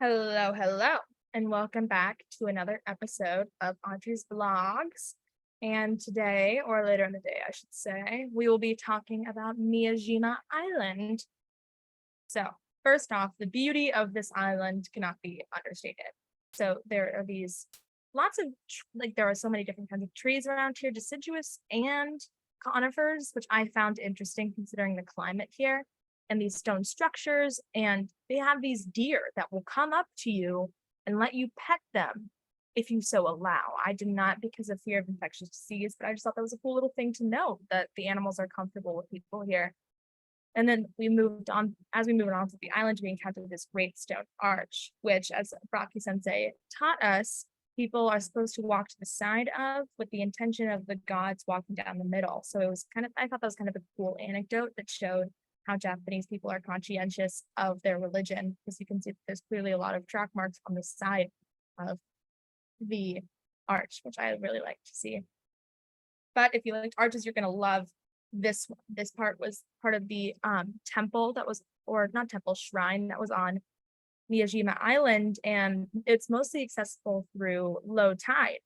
Hello, hello, and welcome back to another episode of Audrey's Vlogs. And today, or later in the day, I should say, we will be talking about Miyajima Island. So, first off, the beauty of this island cannot be understated. So, there are these lots of, there are so many different kinds of trees around here, deciduous and conifers, which I found interesting considering the climate here, and these stone structures. And they have these deer that will come up to you and let you pet them if you so allow. I did not because of fear of infectious disease, but I just thought that was a cool little thing to know that the animals are comfortable with people here. And then we moved on, as we moved on to the island, we encountered this great stone arch, which, as Rocky Sensei taught us, people are supposed to walk to the side of with the intention of the gods walking down the middle. So it was kind of, I thought that was kind of a cool anecdote that showed how Japanese people are conscientious of their religion, because you can see that there's clearly a lot of track marks on the side of the arch, which I really like to see. But if you liked arches, you're gonna love this part was part of the temple that was, or not temple, shrine that was on Miyajima Island, and it's mostly accessible through low tide,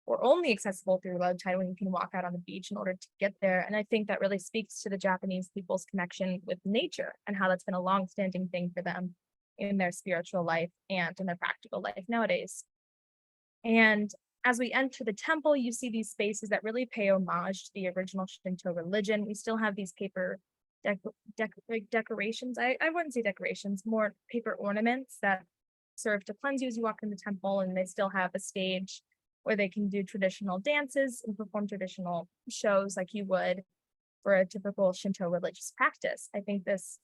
or only accessible through low tide when you can walk out on the beach in order to get there. And I think that really speaks to the Japanese people's connection with nature and how that's been a long-standing thing for them in their spiritual life and in their practical life nowadays. And as we enter the temple, you see these spaces that really pay homage to the original Shinto religion. We still have these paper decorations. I wouldn't say decorations, more paper ornaments that serve to cleanse you as you walk in the temple, and they still have a stage where they can do traditional dances and perform traditional shows like you would for a typical Shinto religious practice. I think this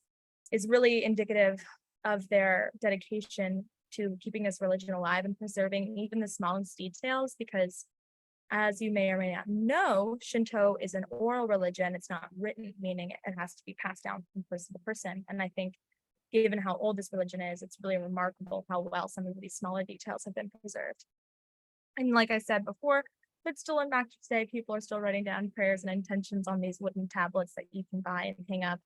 is really indicative of their dedication to keeping this religion alive and preserving even the smallest details, because as you may or may not know, Shinto is an oral religion. It's not written, meaning it has to be passed down from person to person. And I think given how old this religion is, it's really remarkable how well some of these smaller details have been preserved. And like I said before, it's still in fact today, people are still writing down prayers and intentions on these wooden tablets that you can buy and hang up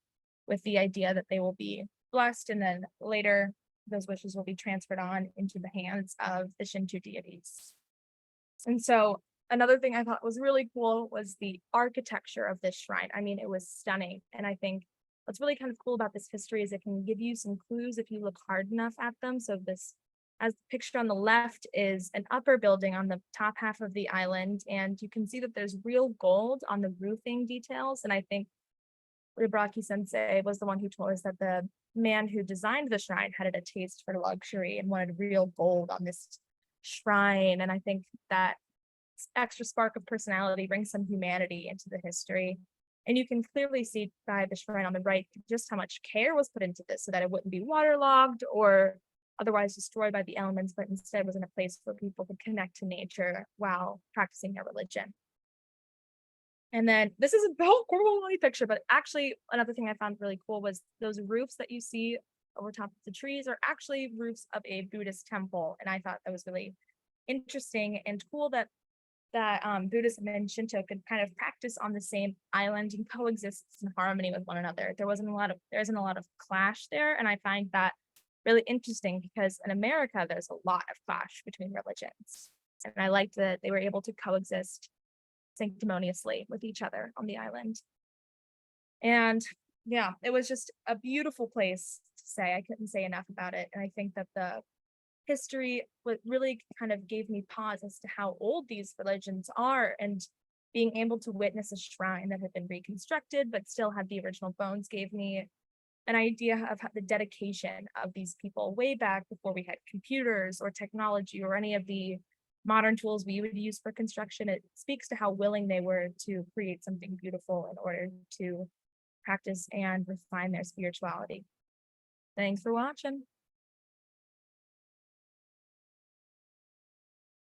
with the idea that they will be blessed, and then later those wishes will be transferred on into the hands of the Shinto deities. And so another thing I thought was really cool was the architecture of this shrine. I mean, it was stunning. And I think what's really kind of cool about this history is it can give you some clues if you look hard enough at them. So this, as the picture on the left, is an upper building on the top half of the island, and you can see that there's real gold on the roofing details. And I think Ribraki Sensei was the one who told us that the man who designed the shrine had a taste for luxury and wanted real gold on this shrine. And I think that extra spark of personality brings some humanity into the history. And you can clearly see by the shrine on the right just how much care was put into this so that it wouldn't be waterlogged or otherwise destroyed by the elements, but instead was in a place where people could connect to nature while practicing their religion. And then this is a whole quarterly picture, but actually another thing I found really cool was those roofs that you see over top of the trees are actually roofs of a Buddhist temple. And I thought that was really interesting and cool that Buddhism and Shinto could kind of practice on the same island and coexist in harmony with one another. There isn't a lot of clash there, and I find that really interesting because in America there's a lot of clash between religions, and I liked that they were able to coexist sanctimoniously with each other on the island. And yeah, it was just a beautiful place to say. I couldn't say enough about it, and I think that the history what really kind of gave me pause as to how old these religions are, and being able to witness a shrine that had been reconstructed but still had the original bones gave me an idea of the dedication of these people way back before we had computers or technology or any of the modern tools we would use for construction. It speaks to how willing they were to create something beautiful in order to practice and refine their spirituality. Thanks for watching.